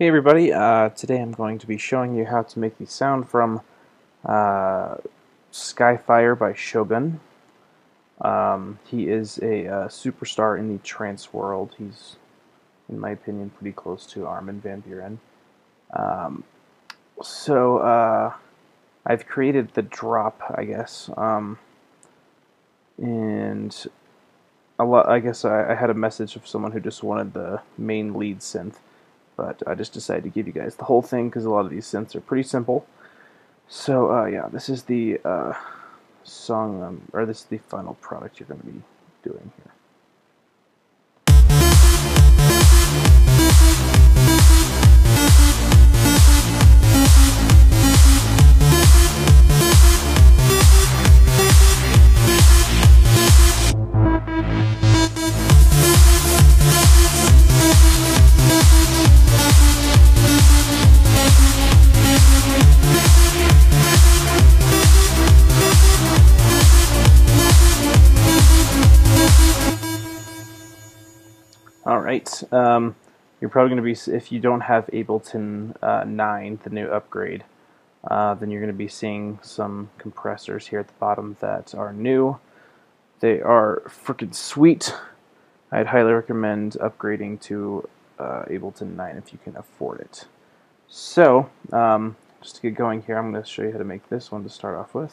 Hey everybody, today I'm going to be showing you how to make the sound from Skyfire by Shogun. He is a superstar in the trance world. He's, in my opinion, pretty close to Armin van Buuren. I've created the drop, I guess, and I guess I had a message of someone who just wanted the main lead synth. But I just decided to give you guys the whole thing because a lot of these synths are pretty simple. So yeah, this is the song, or this is the final product you're going to be doing here. Alright, you're probably going to be, if you don't have Ableton 9, the new upgrade, then you're going to be seeing some compressors here at the bottom that are new. They are freaking sweet. I'd highly recommend upgrading to Ableton 9 if you can afford it. So, just to get going here, I'm going to show you how to make this one to start off with.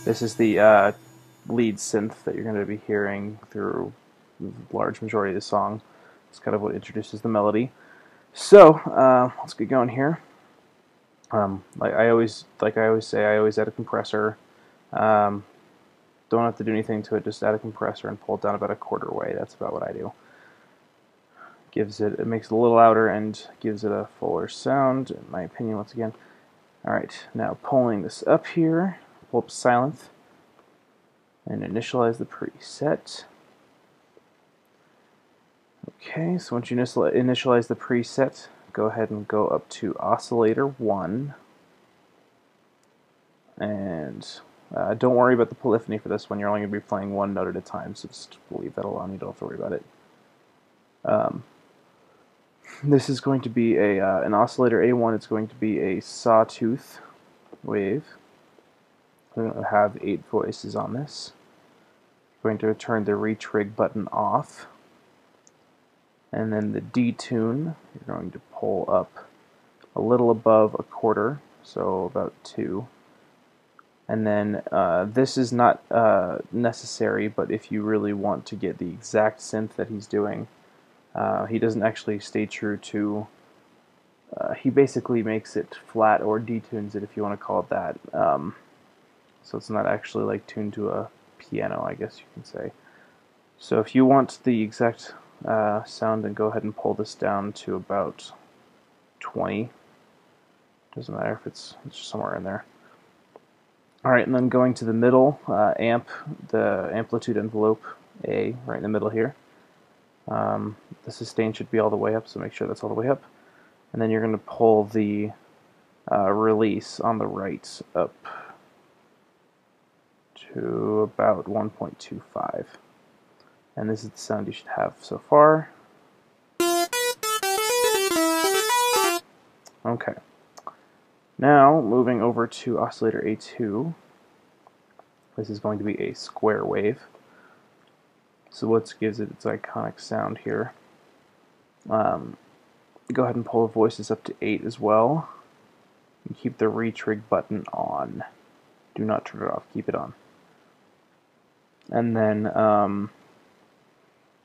This is the lead synth that you're going to be hearing through the large majority of the song. It's kind of what introduces the melody. So let's get going here. Like I always say, I always add a compressor. Don't have to do anything to it. Just add a compressor and pull it down about a quarter way. That's about what I do. It makes it a little louder and gives it a fuller sound, in my opinion. Once again. All right, now pulling this up here. Pull up Sylenth and initialize the preset. Okay, so once you initialize the preset, go ahead and go up to oscillator 1. And don't worry about the polyphony for this one. You're only going to be playing one note at a time, so just leave that alone. You don't have to worry about it. This is going to be an oscillator A1. It's going to be a sawtooth wave. We're going to have 8 voices on this. We're going to turn the retrig button off. And then the detune, you're going to pull up a little above a quarter, so about 2. And then this is not necessary, but if you really want to get the exact synth that he's doing, he doesn't actually stay true to, he basically makes it flat or detunes it, if you want to call it that. So it's not actually like tuned to a piano, I guess you can say. So if you want the exact sound, then go ahead and pull this down to about 20. Doesn't matter if it's just somewhere in there. Alright, and then going to the middle, the amplitude envelope A, right in the middle here. The sustain should be all the way up, so make sure that's all the way up. And then you're going to pull the release on the right up to about 1.25. And this is the sound you should have so far. Okay. Now, moving over to oscillator A2. This is going to be a square wave. So what gives it its iconic sound here. Go ahead and pull the voices up to 8 as well. And keep the retrig button on. Do not turn it off, keep it on. And then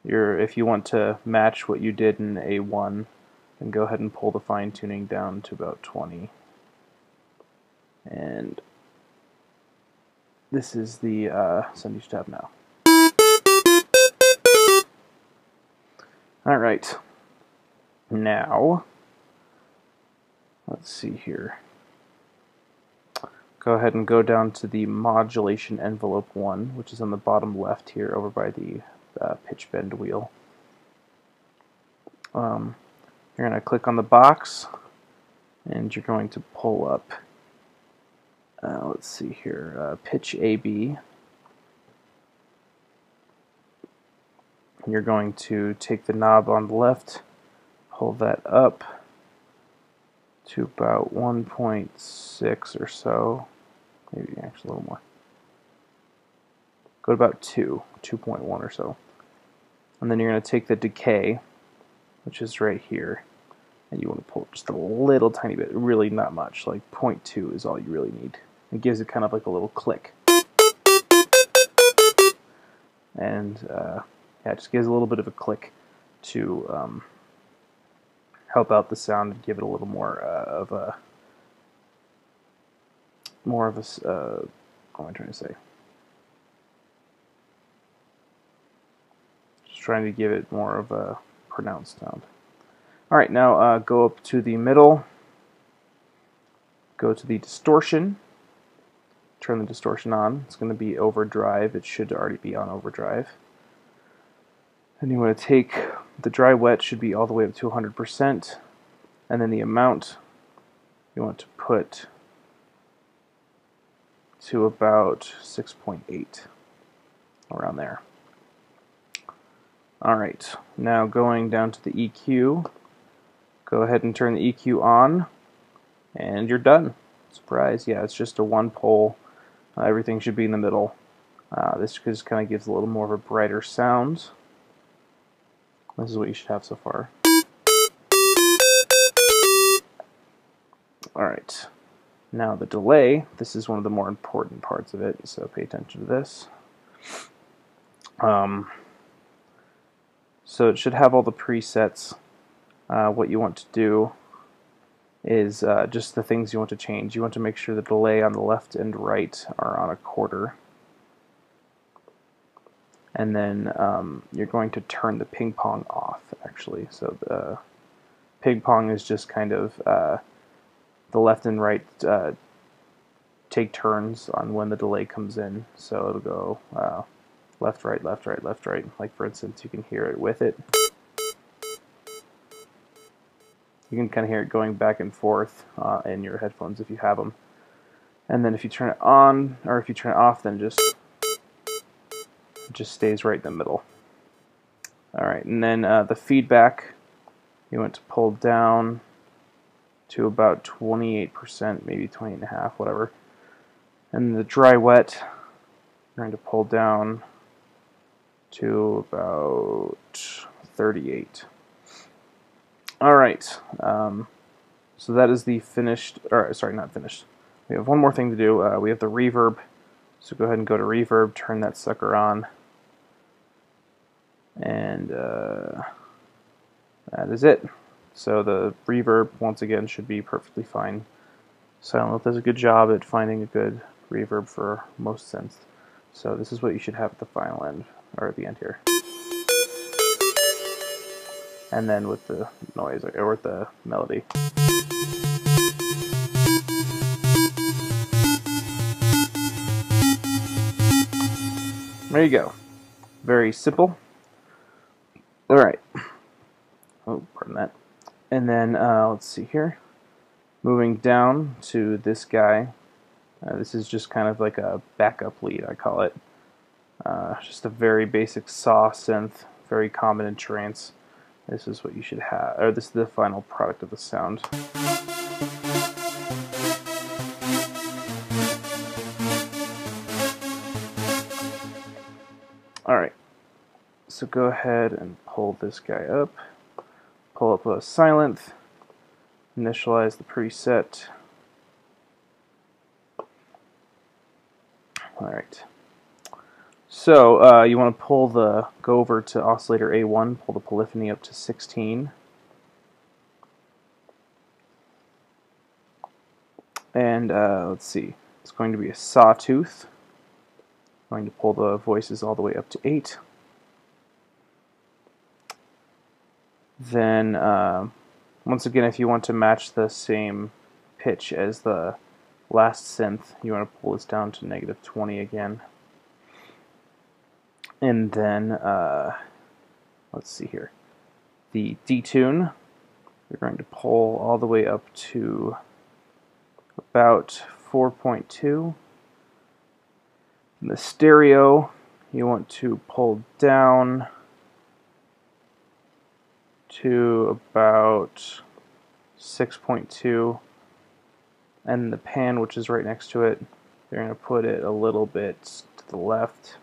if you want to match what you did in A1, then go ahead and pull the fine tuning down to about 20. And this is the sound you should have now. Alright, now let's see here. Go ahead and go down to the modulation envelope 1, which is on the bottom left here over by the pitch bend wheel. You're going to click on the box and you're going to pull up, let's see here, pitch AB. you're going to take the knob on the left, pull that up to about 1.6 or so, maybe actually a little more. Go to about 2.1 or so. And then you're going to take the decay, which is right here, and you want to pull just a little tiny bit, really not much, like 0.2 is all you really need. It gives it kind of like a little click. And yeah, it just gives a little bit of a click to help out the sound and give it a little more of a what am I trying to say? Just trying to give it more of a pronounced sound. All right, now go up to the middle, go to the distortion, turn the distortion on. It's going to be overdrive. It should already be on overdrive. And you want to take the dry wet, should be all the way up to 100%, and then the amount you want to put to about 6.8, around there. Alright, now going down to the EQ, go ahead and turn the EQ on, and you're done. Surprise, yeah, it's just a one pole. Everything should be in the middle. This just kind of gives a little more of a brighter sound. This is what you should have so far. Alright, now the delay. This is one of the more important parts of it, so pay attention to this. So it should have all the presets. What you want to do is just the things you want to change. You want to make sure the delay on the left and right are on a quarter. And then you're going to turn the ping pong off, actually. So the ping pong is just kind of the left and right take turns on when the delay comes in. So it'll go left, right, left, right, left, right. Like for instance, you can hear it with it. You can kind of hear it going back and forth in your headphones if you have them. And then if you turn it on, or if you turn it off, then it just stays right in the middle. Alright, and then the feedback, you want to pull down to about 28%, maybe 20.5%, whatever. And the dry wet, you're going to pull down to about 38. Alright, so that is the finished, or sorry, not finished. We have one more thing to do. We have the reverb. So go ahead and go to reverb, turn that sucker on. And that is it. So the reverb, once again, should be perfectly fine. Sylenth does a good job at finding a good reverb for most synths. So this is what you should have at the final end, or at the end here. And then with the noise, or with the melody. There you go. Very simple. Alright. Oh, pardon that. And then, let's see here. Moving down to this guy. This is just kind of like a backup lead, I call it. Just a very basic saw synth, very common in trance. This is what you should have, or this is the final product of the sound. Alright, so go ahead and pull this guy up. Pull up a Sylenth, initialize the preset. Alright. So you want to go over to oscillator A1, pull the polyphony up to 16. And let's see, it's going to be a sawtooth. I'm going to pull the voices all the way up to 8. Then, once again, if you want to match the same pitch as the last synth, you want to pull this down to -20 again. And then, let's see here, the detune, we're going to pull all the way up to about 4.2. And the stereo, you want to pull down to about 6.2, and the pan, which is right next to it, you're going to put it a little bit to the left,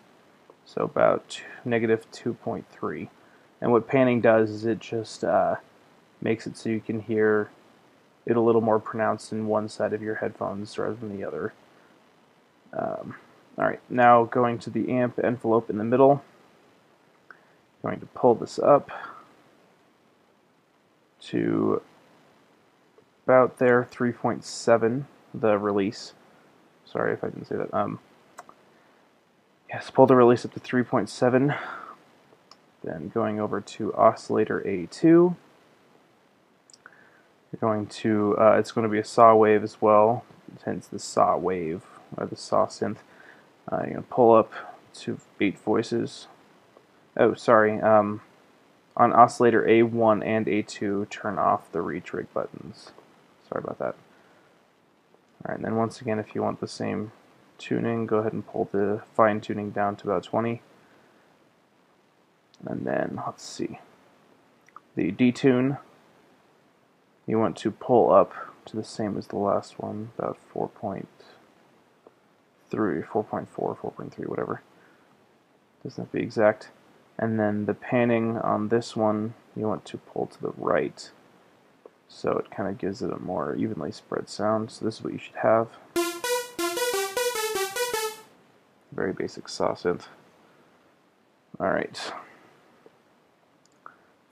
so about negative 2.3. And what panning does is it just makes it so you can hear it a little more pronounced in one side of your headphones rather than the other. Alright, now going to the amp envelope in the middle, going to pull this up to about there, 3.7, the release. Sorry if I didn't say that. Yes, pull the release up to 3.7. Then going over to oscillator A2. You're going to, it's going to be a saw wave as well, hence the saw wave, or the saw synth. You're going to pull up to 8 voices. Oh, sorry. On oscillator A1 and A2, turn off the reach rig buttons. Sorry about that. Alright, and then once again, if you want the same tuning, go ahead and pull the fine tuning down to about 20. And then, let's see, the detune, you want to pull up to the same as the last one, about 4.3, 4.4, 4.3, whatever. Doesn't have to be exact. And then the panning on this one, you want to pull to the right, so it kind of gives it a more evenly spread sound. So this is what you should have. Very basic saw synth. Alright.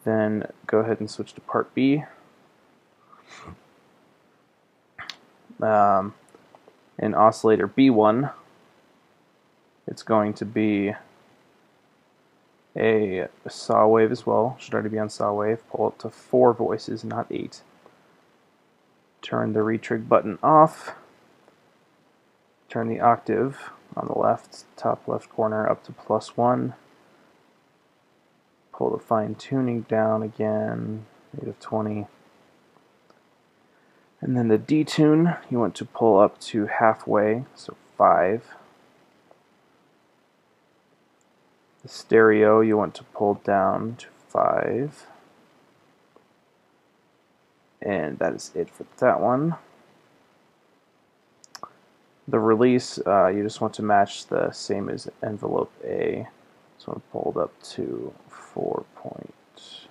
Then go ahead and switch to part B. In oscillator B1, it's going to be a saw wave as well. Should already be on saw wave. Pull it to 4 voices, not 8. Turn the retrig button off. Turn the octave on the left, top left corner, up to +1. Pull the fine tuning down again, -20. And then the detune, you want to pull up to halfway, so 5. The stereo, you want to pull down to 5. And that is it for that one. The release, you just want to match the same as envelope A. So I'm pulled up to 4.2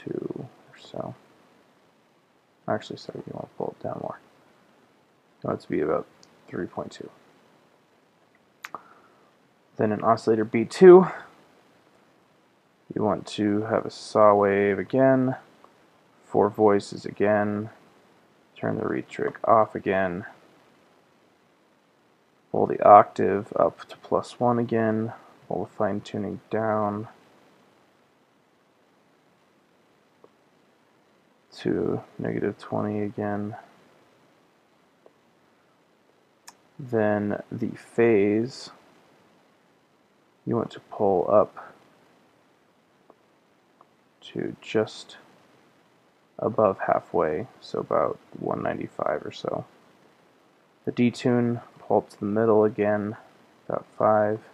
or so. Actually, sorry, you want to pull it down more. You want it to be about 3.2. Then in oscillator B2, you want to have a saw wave again, 4 voices again, turn the retrig off again, pull the octave up to +1 again, pull the fine tuning down to -20 again. Then the phase, you want to pull up to just above halfway, so about 195 or so. The detune, pull up to the middle again, about 5.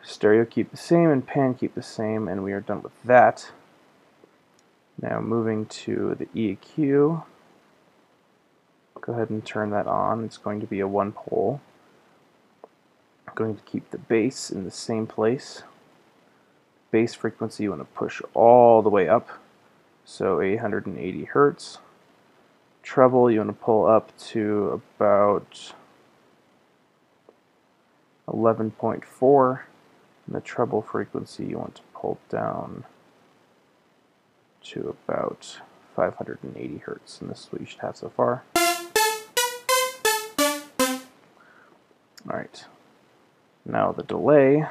Stereo keep the same and pan keep the same, and we are done with that. Now moving to the EQ, go ahead and turn that on. It's going to be a 1 pole. I'm going to keep the bass in the same place. Bass frequency you want to push all the way up, so 880 hertz. Treble you want to pull up to about 11.4, and the treble frequency you want to pull down to about 580 hertz, and this is what you should have so far. Alright, now the delay,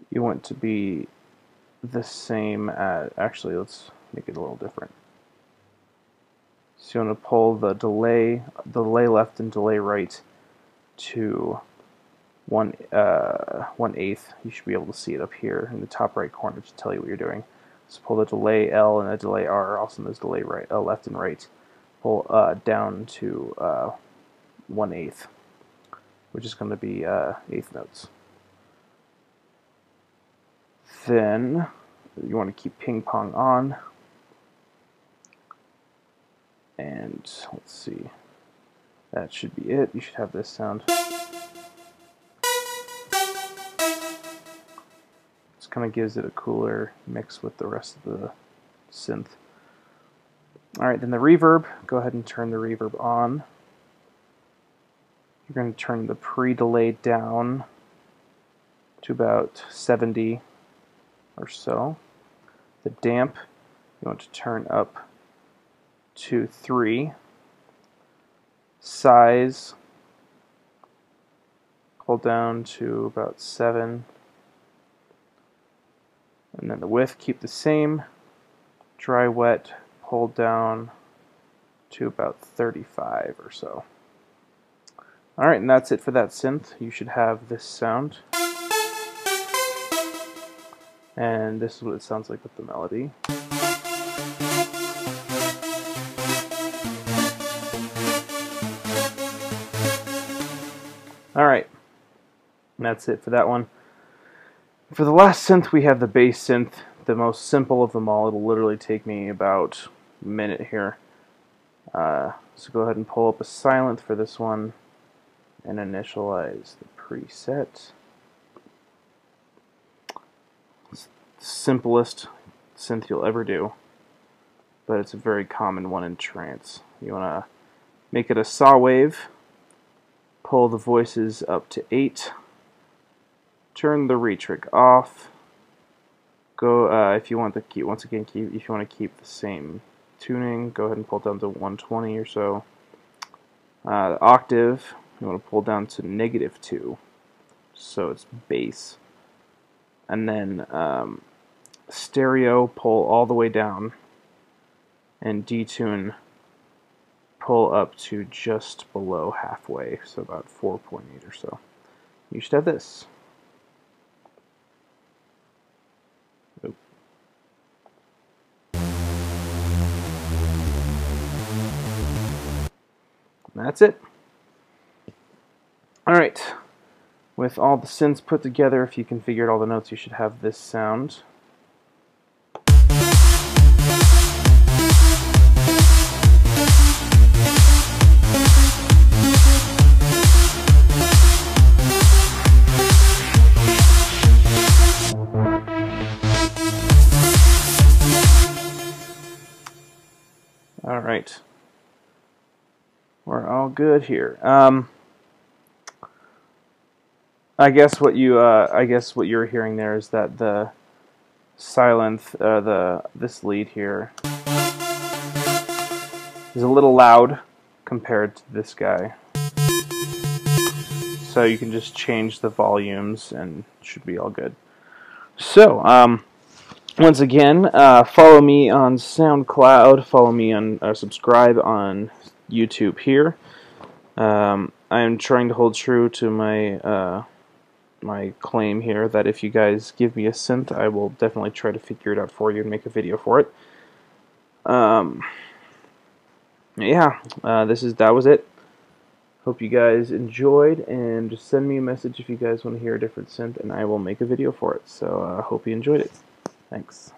you want to be the same as, actually let's make it a little different. So you want to pull the delay left and delay right to 1/8. You should be able to see it up here in the top right corner to tell you what you're doing. So pull the delay L and the delay R, also known as delay right, left and right. Pull down to 1/8. which is going to be eighth notes. Then you want to keep ping pong on, and let's see, that should be it. You should have this sound. This kind of gives it a cooler mix with the rest of the synth. Alright, then the reverb, go ahead and turn the reverb on. You're going to turn the pre-delay down to about 70 or so. The damp, you want to turn up to 3. Size, pull down to about 7. And then the width, keep the same. Dry wet, pull down to about 35 or so. Alright, and that's it for that synth. You should have this sound. And this is what it sounds like with the melody. Alright, and that's it for that one. For the last synth, we have the bass synth, the most simple of them all. It'll literally take me about a minute here. So go ahead and pull up a Sylenth for this one and initialize the preset. It's the simplest synth you'll ever do, but it's a very common one in trance. You want to make it a saw wave, pull the voices up to 8, turn the retrig off. Go if you want to keep, once again, if you want to keep the same tuning, go ahead and pull down to 120 or so. The octave, you want to pull down to -2, so it's bass. And then stereo, pull all the way down, and detune, pull up to just below halfway, so about 4.8 or so. You should have this. Oop. And that's it. Alright, with all the synths put together, if you configured all the notes, you should have this sound. Alright, we're all good here. I guess what you're hearing there is that the Sylenth, this lead here, is a little loud compared to this guy. So you can just change the volumes and it should be all good. So, once again, follow me on SoundCloud, follow me on, subscribe on YouTube here. I am trying to hold true to my my claim here that if you guys give me a synth, I will definitely try to figure it out for you and make a video for it. Yeah, that was it. Hope you guys enjoyed, and just send me a message if you guys want to hear a different synth, and I will make a video for it. So hope you enjoyed it. Thanks.